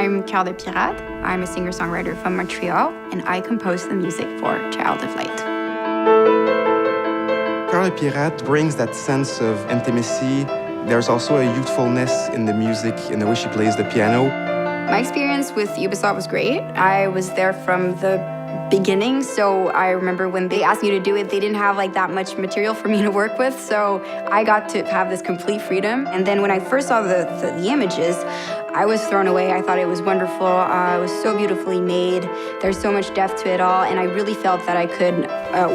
I'm Carl de Pirate. I'm a singer-songwriter from Montreal, and I compose the music for Child of Light. Carl de Pirate brings that sense of intimacy. There's also a youthfulness in the music, in the way she plays the piano. My experience with Ubisoft was great. I was there from the beginning, so I remember when they asked me to do it, they didn't have like that much material for me to work with, so I got to have this complete freedom. And then when I first saw the images, I was thrown away. I thought it was wonderful. It was so beautifully made. There's so much depth to it all, and I really felt that I could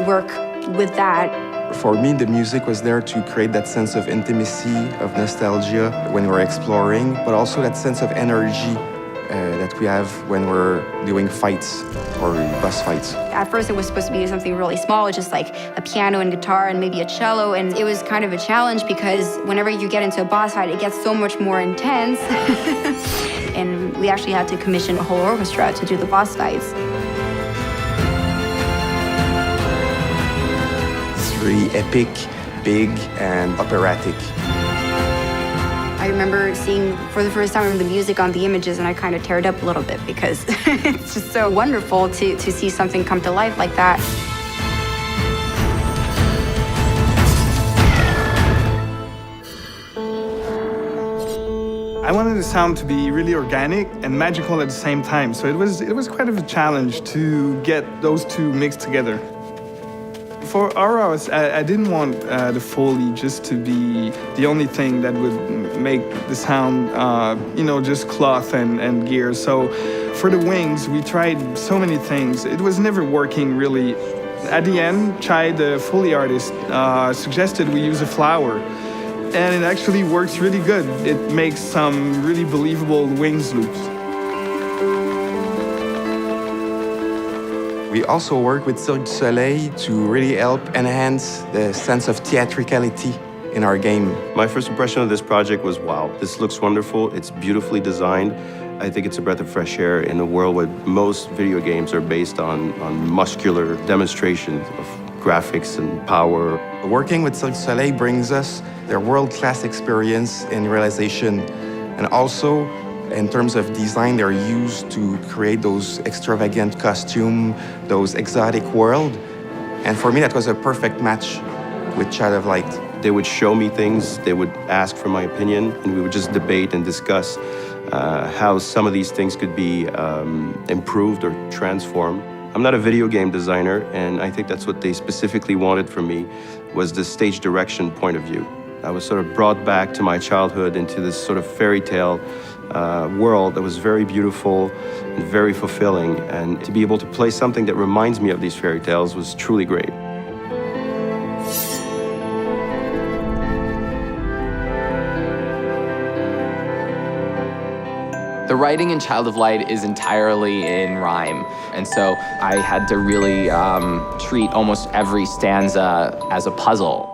work with that. For me, the music was there to create that sense of intimacy, of nostalgia when we're exploring, but also that sense of energy that we have when we're doing fights or boss fights. At first it was supposed to be something really small, just like a piano and guitar and maybe a cello, and it was kind of a challenge because whenever you get into a boss fight, it gets so much more intense. And we actually had to commission a whole orchestra to do the boss fights. It's really epic, big, and operatic. I remember seeing for the first time the music on the images, and I kind of teared up a little bit because it's just so wonderful to see something come to life like that. I wanted the sound to be really organic and magical at the same time, so it was quite of a challenge to get those two mixed together. For Aura, I didn't want the Foley just to be the only thing that would make the sound, just cloth and gear. So for the wings, we tried so many things. It was never working really. At the end, Chai, the Foley artist, suggested we use a flower. And it actually works really good. It makes some really believable wings loops. We also work with Cirque du Soleil to really help enhance the sense of theatricality in our game. My first impression of this project was, wow, this looks wonderful, it's beautifully designed. I think it's a breath of fresh air in a world where most video games are based on muscular demonstrations of graphics and power. Working with Cirque du Soleil brings us their world-class experience in realization, and also in terms of design, they're used to create those extravagant costumes, those exotic world. And for me, that was a perfect match with Child of Light. They would show me things, they would ask for my opinion, and we would just debate and discuss how some of these things could be improved or transformed. I'm not a video game designer, and I think that's what they specifically wanted from me, was the stage direction point of view. I was sort of brought back to my childhood into this sort of fairy tale world that was very beautiful and very fulfilling, and to be able to play something that reminds me of these fairy tales was truly great. The writing in Child of Light is entirely in rhyme, and so I had to really treat almost every stanza as a puzzle.